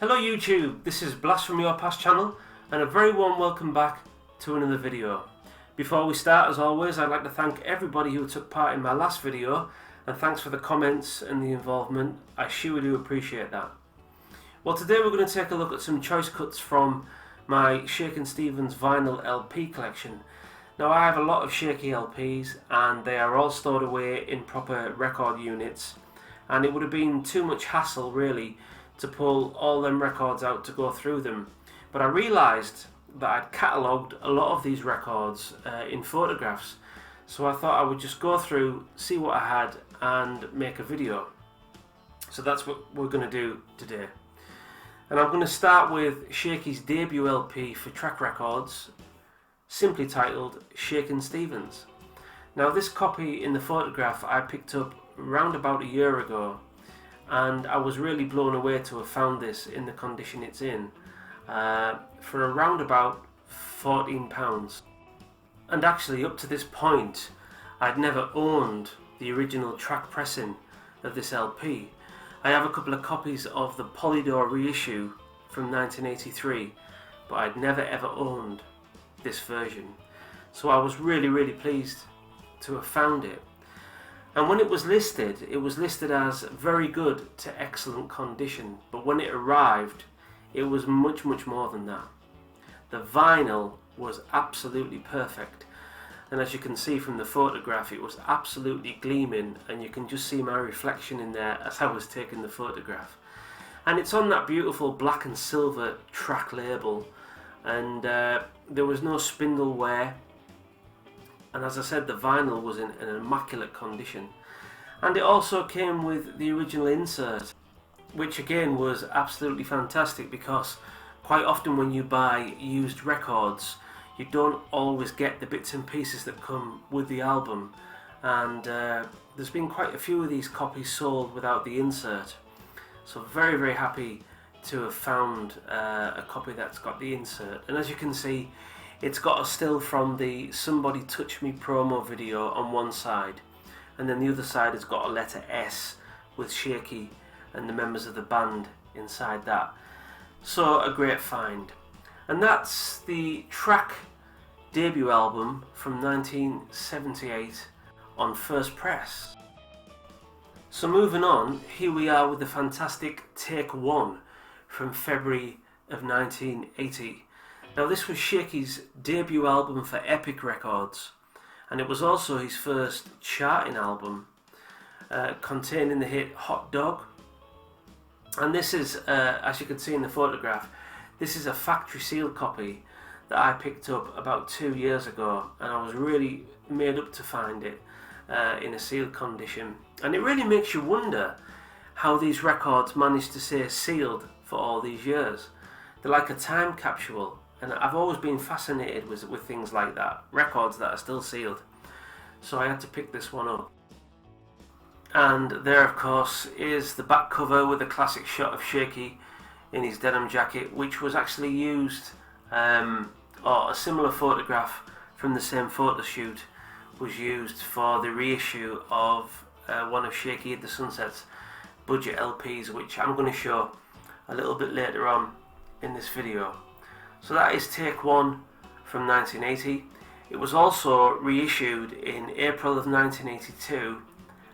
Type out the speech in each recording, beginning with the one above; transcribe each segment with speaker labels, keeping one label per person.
Speaker 1: Hello YouTube, this is Blast from Your Past channel and a very warm welcome back to another video. Before we start, as always, I'd like to thank everybody who took part in my last video, and thanks for the comments and the involvement. I surely do appreciate that. Well, today we're going to take a look at some choice cuts from my Shakin Stevens vinyl LP collection. Now, I have a lot of Shaky LPs and they are all stored away in proper record units, and it would have been too much hassle really to pull all them records out to go through them. But I realised that I'd catalogued a lot of these records in photographs, so I thought I would just go through, see what I had and make a video. So that's what we're going to do today. And I'm going to start with Shaky's debut LP for Track Records, simply titled Shakin Stevens. Now, this copy in the photograph I picked up around about a year ago, and I was really blown away to have found this in the condition it's in for around about £14. And actually, up to this point, I'd never owned the original track pressing of this LP. I have a couple of copies of the Polydor reissue from 1983, but I'd never ever owned this version. So I was really pleased to have found it. And when it was listed as very good to excellent condition, but when it arrived, it was much more than that. The vinyl was absolutely perfect, and as you can see from the photograph, it was absolutely gleaming, and you can just see my reflection in there as I was taking the photograph. And it's on that beautiful black and silver track label, and there was no spindle wear. And as I said, the vinyl was in an immaculate condition. And it also came with the original insert, which again was absolutely fantastic, because quite often when you buy used records, you don't always get the bits and pieces that come with the album. And there's been quite a few of these copies sold without the insert. So very happy to have found a copy that's got the insert. And as you can see, it's got a still from the Somebody Touch Me promo video on one side, and then the other side has got a letter S with Shaky and the members of the band inside that. So a great find. And that's the Track debut album from 1978 on First Press. So moving on, here we are with the fantastic Take One from February of 1980. Now, this was Shaky's debut album for Epic Records, and it was also his first charting album, containing the hit Hot Dog. And this is, as you can see in the photograph, this is a factory sealed copy that I picked up about 2 years ago, and I was really made up to find it in a sealed condition. And it really makes you wonder how these records managed to stay sealed for all these years. They're like a time capsule. And I've always been fascinated with things like that, records that are still sealed. So I had to pick this one up. And there, of course, is the back cover with a classic shot of Shaky in his denim jacket, which was actually used, or a similar photograph from the same photo shoot was used for the reissue of one of Shaky and the Sunset's budget LPs, which I'm going to show a little bit later on in this video. So that is Take One from 1980. It was also reissued in April of 1982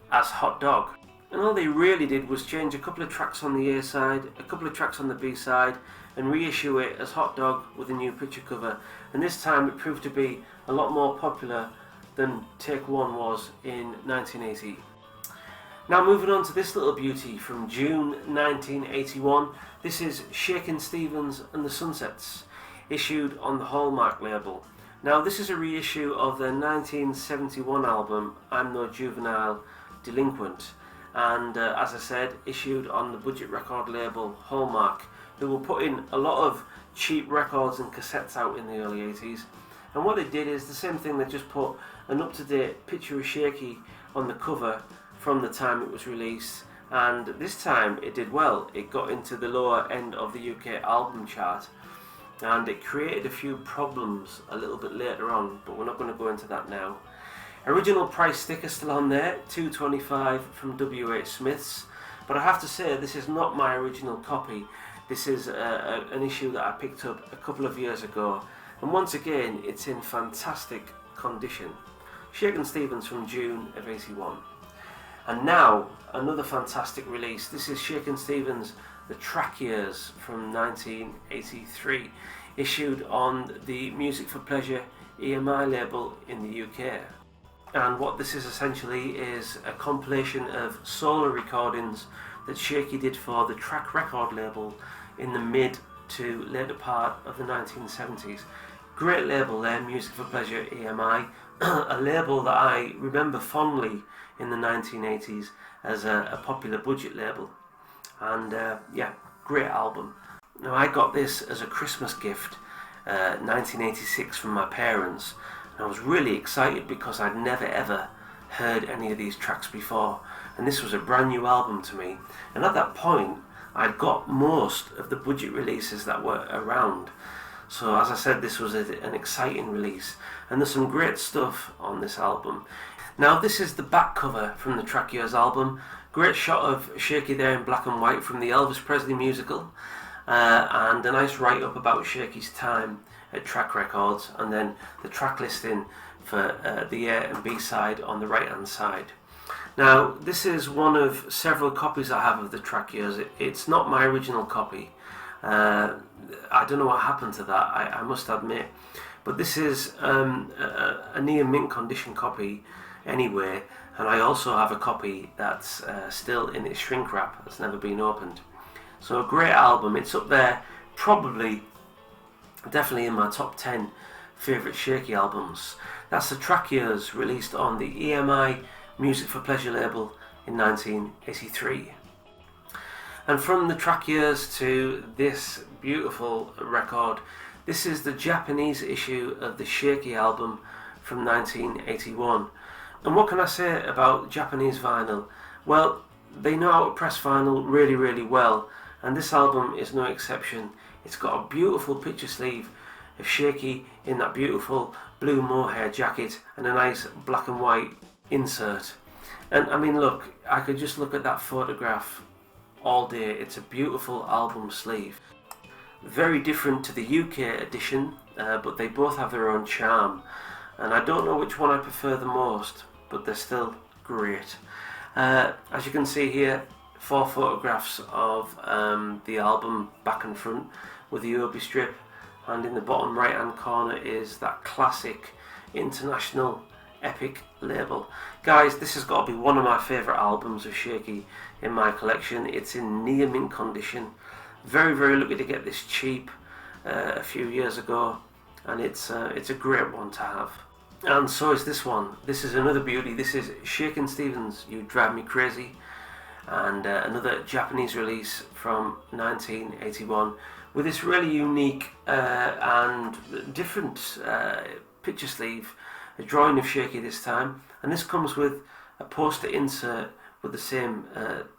Speaker 1: as Hot Dog. And all they really did was change a couple of tracks on the A side, a couple of tracks on the B side, and reissue it as Hot Dog with a new picture cover. And this time it proved to be a lot more popular than Take One was in 1980. Now, moving on to this little beauty from June 1981. This is Shakin Stevens and the Sunsets, issued on the Hallmark label. Now, this is a reissue of their 1971 album I'm No Juvenile Delinquent, and as I said, issued on the budget record label Hallmark, who were putting a lot of cheap records and cassettes out in the early 80s. And what they did is the same thing, they just put an up-to-date picture of Shaky on the cover from the time it was released, and this time it did well. It got into the lower end of the UK album chart, and it created a few problems a little bit later on, but we're not going to go into that now. Original price sticker still on there, $2.25 from WH Smith's, but I have to say this is not my original copy. This is an issue that I picked up a couple of years ago, and once again it's in fantastic condition. Shakin Stevens from June of '81. And now another fantastic release. This is Shakin Stevens, The Track Years from 1983, issued on the Music for Pleasure EMI label in the UK. And what this is essentially is a compilation of solo recordings that Shaky did for the Track record label in the mid to later part of the 1970s. Great label there, Music for Pleasure EMI, a label that I remember fondly in the 1980s as a popular budget label. And yeah, great album. Now I got this as a Christmas gift, 1986, from my parents. And I was really excited because I'd never ever heard any of these tracks before, and this was a brand new album to me. And at that point I'd got most of the budget releases that were around. So as I said, this was an exciting release, and there's some great stuff on this album. Now this is the back cover from the Track Years album. Great shot of Shaky there in black and white from the Elvis Presley musical, and a nice write-up about Shaky's time at Track Records, and then the track listing for the A and B side on the right hand side. Now this is one of several copies I have of the Track Years. It's not my original copy. I don't know what happened to that, I must admit, but this is a near mint condition copy anyway, and I also have a copy that's still in its shrink wrap, that's never been opened. So a great album. It's up there, definitely in my top 10 favourite Shaky albums. That's the Track Years, released on the EMI Music for Pleasure label in 1983. And from the Track Years to this beautiful record, this is the Japanese issue of the Shaky album from 1981. And what can I say about Japanese vinyl? Well, they know how to press vinyl really, really well, and this album is no exception. It's got a beautiful picture sleeve of Shaky in that beautiful blue mohair jacket and a nice black and white insert. And I mean, look, I could just look at that photograph all day. It's a beautiful album sleeve. Very different to the UK edition, but they both have their own charm. And I don't know which one I prefer the most, but they're still great. As you can see here, 4 photographs of the album back and front with the Obi strip, and in the bottom right hand corner is that classic international epic label. Guys, this has got to be one of my favourite albums of Shaky in my collection. It's in near mint condition. Very, very lucky to get this cheap a few years ago, and it's a great one to have. And so is this one. This is another beauty. This is Shakin Stevens, You Drive Me Crazy, and another Japanese release from 1981 with this really unique and different picture sleeve, a drawing of Shaky this time, and this comes with a poster insert with the same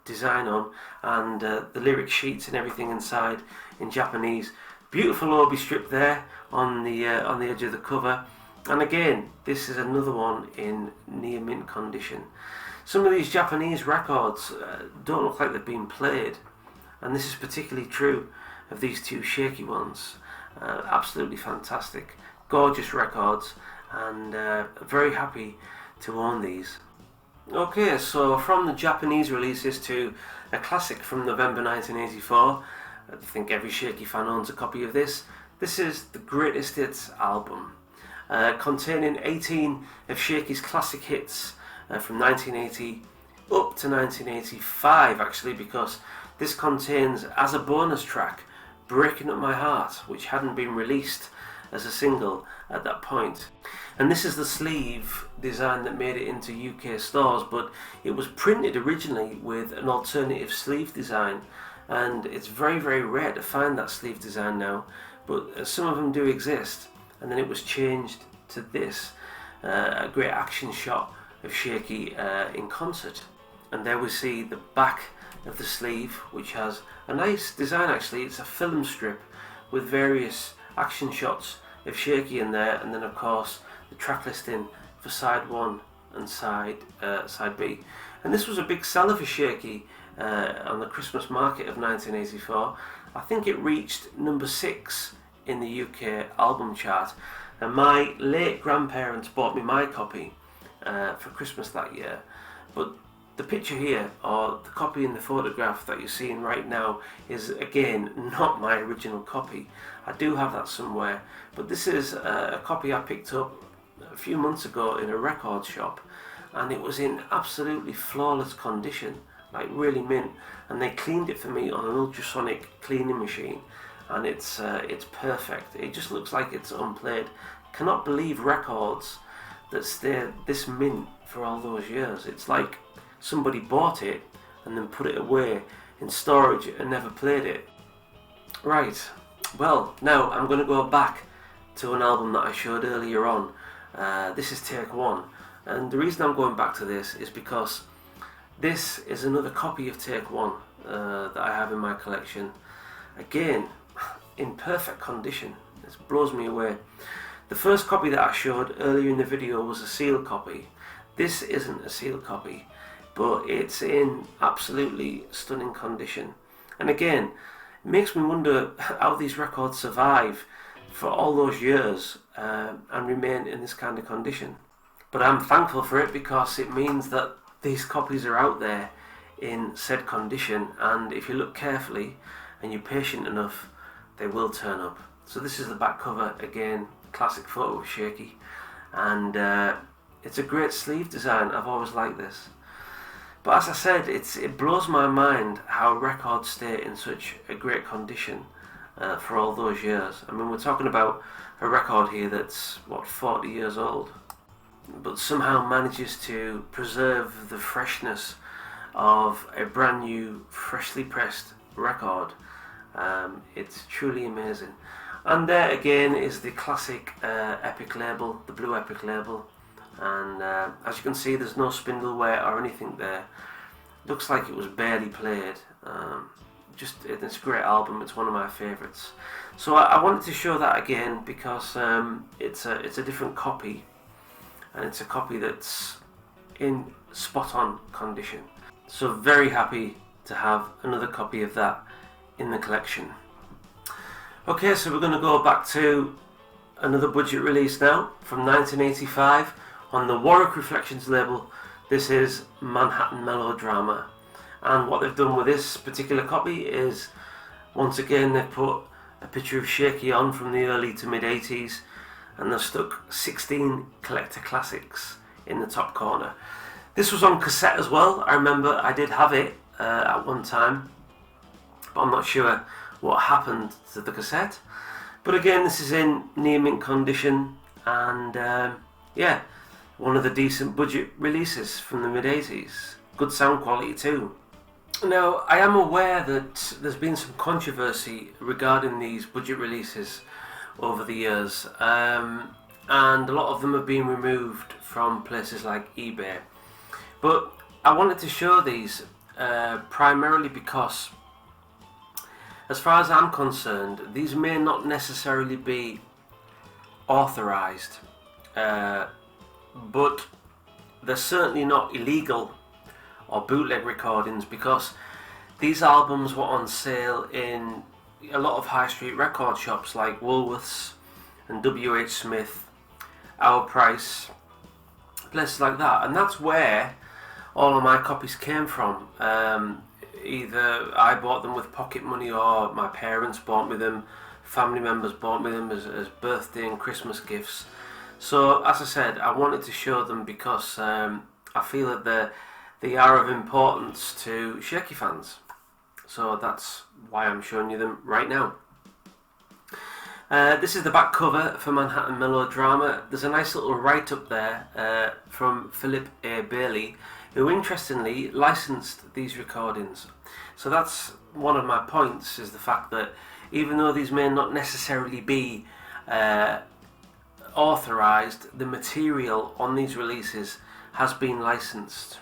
Speaker 1: design on, and the lyric sheets and everything inside in Japanese. Beautiful Obi strip there on the edge of the cover, and again this is another one in near mint condition. Some of these Japanese records don't look like they've been played, and this is particularly true of these two Shaky ones. Absolutely fantastic, gorgeous records, and very happy to own these. Okay, so from the Japanese releases to a classic from November 1984. I think every Shaky fan owns a copy of this. This is the Greatest Hits album, containing 18 of Shaky's classic hits from 1980 up to 1985 actually, because this contains, as a bonus track, Breaking Up My Heart, which hadn't been released as a single at that point. And this is the sleeve design that made it into UK stores, but it was printed originally with an alternative sleeve design, and it's very, very rare to find that sleeve design now, but some of them do exist. And then it was changed to this, a great action shot of Shaky in concert. And there we see the back of the sleeve, which has a nice design actually. It's a film strip with various action shots of Shaky in there, and then of course the track listing for side 1 and side B. And this was a big seller for Shaky on the Christmas market of 1984, I think it reached number 6 in the UK album chart, and my late grandparents bought me my copy for Christmas that year. But the picture here, or the copy in the photograph that you're seeing right now, is again not my original copy. I do have that somewhere, but this is a copy I picked up a few months ago in a record shop, and it was in absolutely flawless condition, like really mint, and they cleaned it for me on an ultrasonic cleaning machine, and it's perfect. It just looks like it's unplayed. Cannot believe records that stay this mint for all those years. It's like somebody bought it and then put it away in storage and never played it. Right, well, now I'm going to go back to an album that I showed earlier on. This is Take One, and the reason I'm going back to this is because this is another copy of Take One that I have in my collection. Again, in perfect condition. This blows me away. The first copy that I showed earlier in the video was a sealed copy. This isn't a sealed copy, but it's in absolutely stunning condition. And again, it makes me wonder how these records survive for all those years and remain in this kind of condition. But I'm thankful for it, because it means that these copies are out there in said condition, and if you look carefully and you're patient enough, they will turn up. So this is the back cover, again, classic photo of Shaky, and it's a great sleeve design. I've always liked this. But as I said, it blows my mind how records stay in such a great condition for all those years. I mean, we're talking about a record here that's, what, 40 years old, but somehow manages to preserve the freshness of a brand new, freshly pressed record. It's truly amazing. And there again is the classic Epic label, the blue Epic label. And as you can see, there's no spindle wear or anything there. Looks like it was barely played. It's a great album. It's one of my favourites. So I wanted to show that again, because it's a different copy, and it's a copy that's in spot on condition. So very happy to have another copy of that in the collection. Okay, so we're going to go back to another budget release now from 1985 on the Warwick Reflections label. This is Manhattan Melodrama, and what they've done with this particular copy is, once again, they've put a picture of Shaky on from the early to mid 80s, and they've stuck 16 collector classics in the top corner. This was on cassette as well. I remember I did have it at one time, but I'm not sure what happened to the cassette. But again, this is in near mint condition, and yeah, one of the decent budget releases from the mid 80s. Good sound quality too. Now, I am aware that there's been some controversy regarding these budget releases over the years, and a lot of them have been removed from places like eBay. But I wanted to show these primarily because, as far as I'm concerned, these may not necessarily be authorized, but they're certainly not illegal or bootleg recordings, because these albums were on sale in a lot of high street record shops like Woolworths and WH Smith, Our Price, places like that, and that's where all of my copies came from. Either I bought them with pocket money, or my parents bought me them, family members bought me them as birthday and Christmas gifts. So as I said, I wanted to show them because I feel that they are of importance to Shaky fans. So that's why I'm showing you them right now. This is the back cover for Manhattan Melodrama. There's a nice little write-up there from Philip A. Bailey, who interestingly licensed these recordings. So that's one of my points, is the fact that even though these may not necessarily be authorized, the material on these releases has been licensed.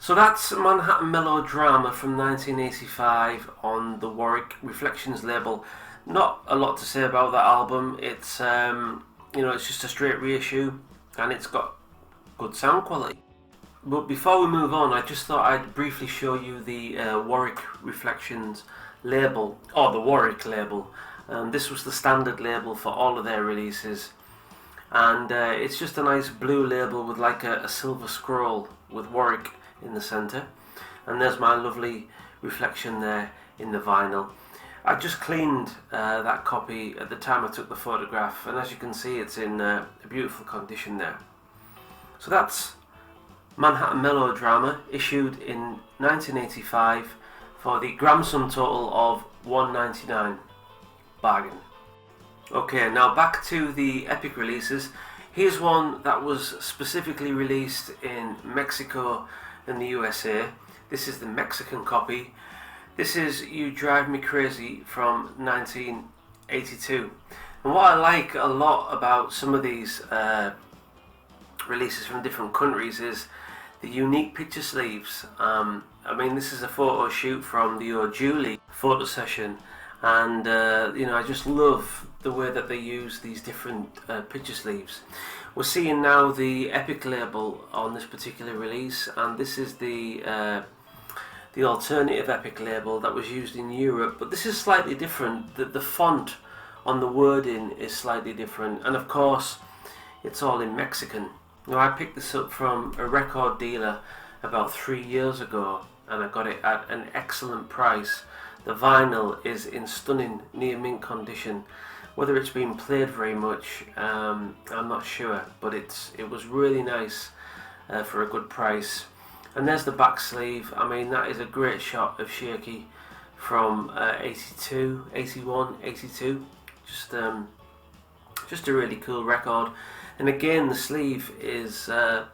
Speaker 1: So that's Manhattan Melodrama from 1985 on the Warwick Reflections label. Not a lot to say about that album. It's it's just a straight reissue, and it's got good sound quality. But before we move on, I just thought I'd briefly show you the Warwick Reflections label, or the Warwick label. This was the standard label for all of their releases, and it's just a nice blue label with like a silver scroll with Warwick in the centre, and there's my lovely reflection there in the vinyl. I just cleaned that copy at the time I took the photograph, and as you can see, it's in a beautiful condition there. So that's Manhattan Melodrama, issued in 1985 for the gram sum total of $1.99. Bargain. Okay, now back to the Epic releases. Here's one that was specifically released in Mexico and the USA. This is the Mexican copy. This is You Drive Me Crazy from 1982. And what I like a lot about some of these releases from different countries is the unique picture sleeves. I mean, this is a photo shoot from the O'Julie photo session, and you know, I just love the way that they use these different picture sleeves. We're seeing now the Epic label on this particular release, and this is the alternative Epic label that was used in Europe, but this is slightly different. The font on the wording is slightly different, and of course it's all in Mexican. Now, I picked this up from a record dealer about 3 years ago, and I got it at an excellent price. The vinyl is in stunning near mint condition. Whether it's been played very much, I'm not sure, but it was really nice for a good price. And there's the back sleeve. I mean, that is a great shot of Shaky from 82, 81, 82. Just a really cool record. And again, the sleeve is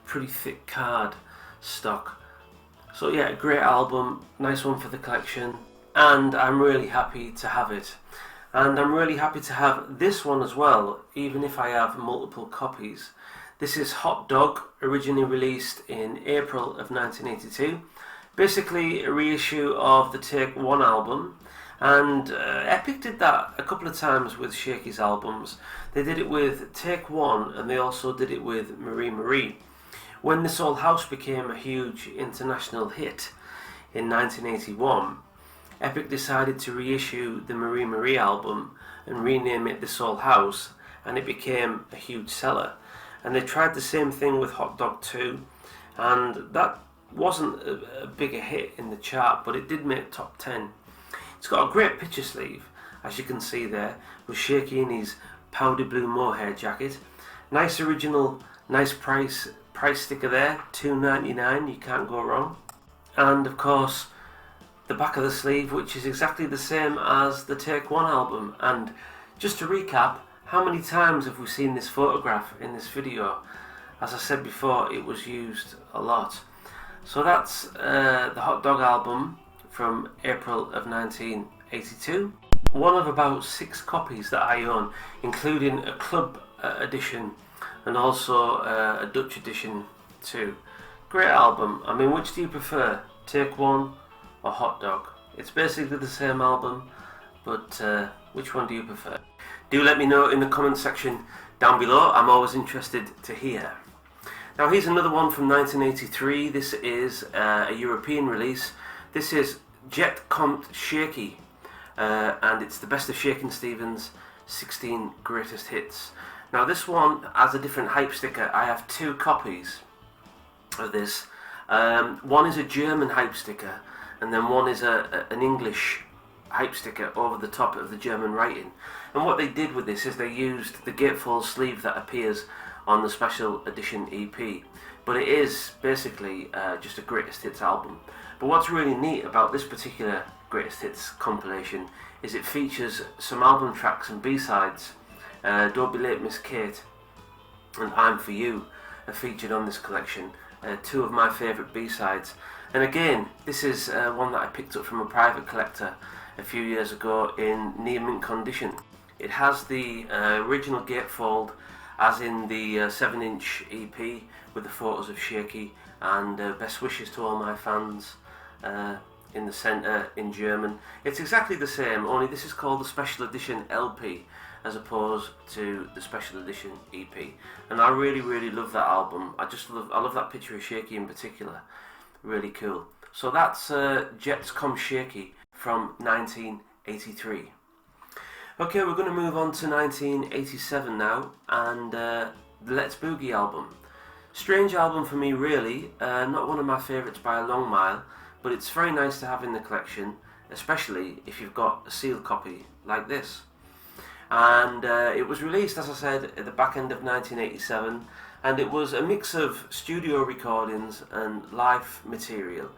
Speaker 1: pretty thick card stock. So yeah, great album, nice one for the collection, and I'm really happy to have it. And I'm really happy to have this one as well, even if I have multiple copies. This is Hot Dog, originally released in April of 1982. Basically a reissue of the Take One album. And Epic did that a couple of times with Shaky's albums. They did it with Take One, and they also did it with Marie Marie. When This Old House became a huge international hit in 1981, Epic decided to reissue the Marie Marie album and rename it This Old House, and it became a huge seller. And they tried the same thing with Hot Dog 2, and that wasn't a bigger hit in the chart, but it did make top 10. It's got a great picture sleeve, as you can see there, with Shaky in his powder blue mohair jacket. Nice original, nice price sticker there, $2.99, you can't go wrong. And of course, the back of the sleeve, which is exactly the same as the Take One album. And just to recap, how many times have we seen this photograph in this video? As I said before, it was used a lot. So that's the Hot Dog album from April of 1982. One of about 6 copies that I own, including a club edition and also a Dutch edition too. Great album. I mean, which do you prefer? Take One or Hot Dog? It's basically the same album, but which one do you prefer? Do let me know in the comment section down below. I'm always interested to hear. Now here's another one from 1983. This is a European release. This is Jet Compt Shaky, and it's the best of Shakin Stevens 16 greatest hits. Now this one has a different hype sticker. I have 2 copies of this. One is a German hype sticker, and then one is an English hype sticker over the top of the German writing. And what they did with this is they used the gatefold sleeve that appears on the special edition EP. But it is basically just a greatest hits album. But what's really neat about this particular greatest hits compilation is it features some album tracks and B-sides. Don't Be Late Miss Kate and I'm For You are featured on this collection. 2 of my favourite B-sides. And again, this is one that I picked up from a private collector a few years ago in near mint condition. It has the original gatefold as in the 7-inch EP with the photos of Shaky, and best wishes to all my fans in the centre in German. It's exactly the same, only this is called the special edition LP as opposed to the special edition EP. And I really love that album. I love that picture of Shaky in particular. Really cool. So that's Jets Come Shaky from 1983. Okay, we're going to move on to 1987 now, and the Let's Boogie album. Strange album for me really, not one of my favourites by a long mile, but it's very nice to have in the collection, especially if you've got a sealed copy like this. And it was released, as I said, at the back end of 1987, and it was a mix of studio recordings and live material.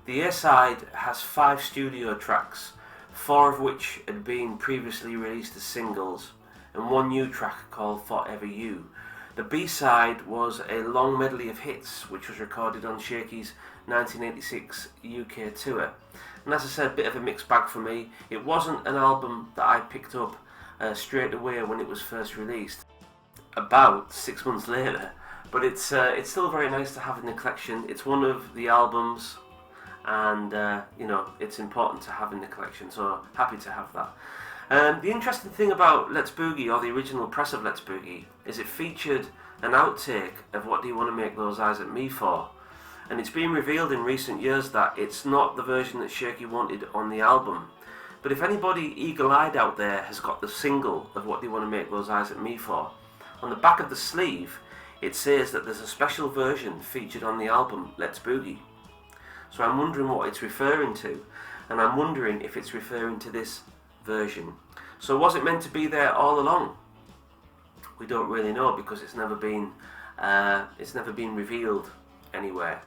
Speaker 1: The A-side has 5 studio tracks, 4 of which had been previously released as singles, and 1 new track called Forever You. The B-side was a long medley of hits, which was recorded on Shaky's 1986 UK tour. And as I said, a bit of a mixed bag for me. It wasn't an album that I picked up straight away when it was first released, about 6 months later. But it's still very nice to have in the collection. It's one of the albums, and you know, it's important to have in the collection, so happy to have that. The interesting thing about Let's Boogie, or the original press of Let's Boogie, is it featured an outtake of What Do You Want to Make Those Eyes at Me For? And it's been revealed in recent years that it's not the version that Shaky wanted on the album. But if anybody eagle-eyed out there has got the single of What Do You Want to Make Those Eyes at Me For, on the back of the sleeve it says that there's a special version featured on the album Let's Boogie. So I'm wondering what it's referring to, and I'm wondering if it's referring to this version. So was it meant to be there all along? We don't really know, because it's never been revealed anywhere.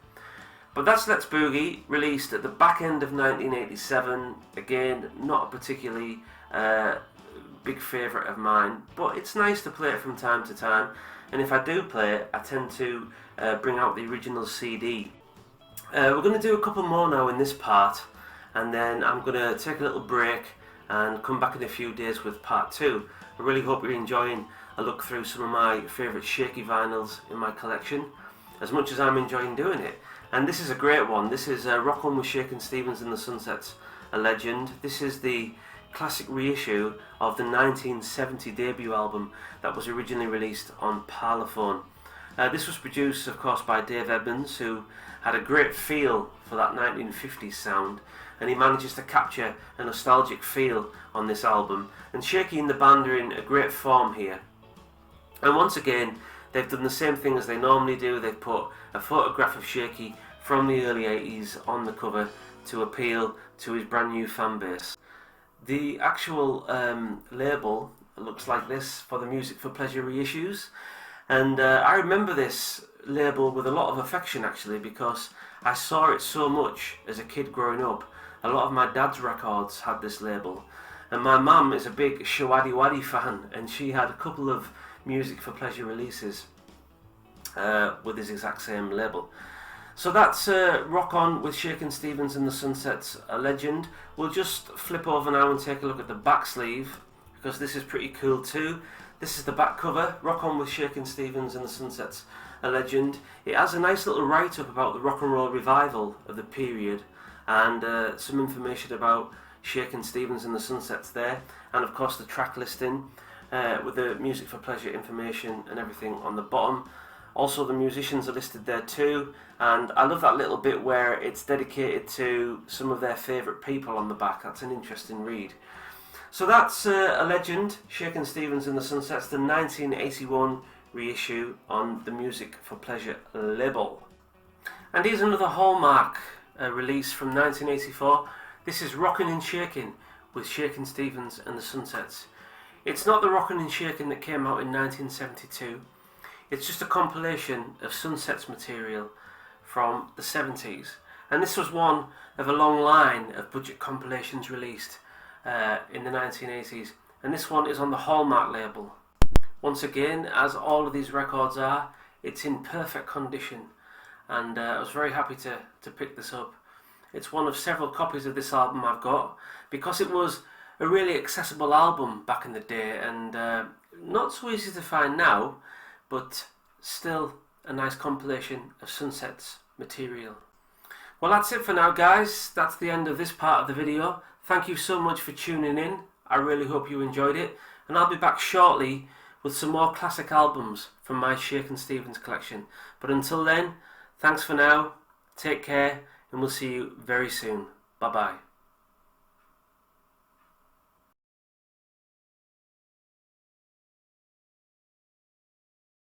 Speaker 1: But that's Let's Boogie, released at the back end of 1987. Again, not a particularly big favourite of mine, but it's nice to play it from time to time. And if I do play it, I tend to bring out the original CD. We're going to do a couple more now in this part, and then I'm going to take a little break and come back in a few days with part 2. I really hope you're enjoying a look through some of my favourite Shaky vinyls in my collection, as much as I'm enjoying doing it. And this is a great one. This is Rock On with Shakin Stevens and the Sunsets, a legend. This is the classic reissue of the 1970 debut album that was originally released on Parlophone. This was produced, of course, by Dave Edmunds, who had a great feel for that 1950s sound, and he manages to capture a nostalgic feel on this album. And Shaky and the band are in a great form here. And once again, they've done the same thing as they normally do. They've put a photograph of Shaky from the early 80s on the cover to appeal to his brand new fan base. The actual label looks like this for the Music for Pleasure reissues, and I remember this label with a lot of affection, actually, because I saw it so much as a kid growing up. A lot of my dad's records had this label, and my mum is a big Shawaddy Waddy fan, and she had a couple of Music for Pleasure releases with this exact same label. So that's Rock On with Shakin Stevens and the Sunsets, a legend. We'll just flip over now and take a look at the back sleeve, because this is pretty cool too. This is the back cover, Rock On with Shakin Stevens and the Sunsets, a legend. It has a nice little write-up about the rock and roll revival of the period, and some information about Shakin Stevens and the Sunsets there, and of course the track listing with the Music for Pleasure information and everything on the bottom. Also, the musicians are listed there too, and I love that little bit where it's dedicated to some of their favourite people on the back. That's an interesting read. So that's a legend, Shakin Stevens and the Sunsets, the 1981 reissue on the Music for Pleasure label. And here's another Hallmark release from 1984. This is Rockin' and Shakin' with Shakin Stevens and the Sunsets. It's not the Rockin' and Shakin' that came out in 1972. It's just a compilation of Sunsets material from the 70s. And this was one of a long line of budget compilations released in the 1980s. And this one is on the Hallmark label. Once again, as all of these records are, it's in perfect condition. And I was very happy to pick this up. It's one of several copies of this album I've got, because it was a really accessible album back in the day, and not so easy to find now, but still a nice compilation of Sunsets material. Well, that's it for now, guys. That's the end of this part of the video. Thank you so much for tuning in. I really hope you enjoyed it, and I'll be back shortly with some more classic albums from my Shakin Stevens collection. But until then, thanks for now, take care, and we'll see you very soon. Bye bye.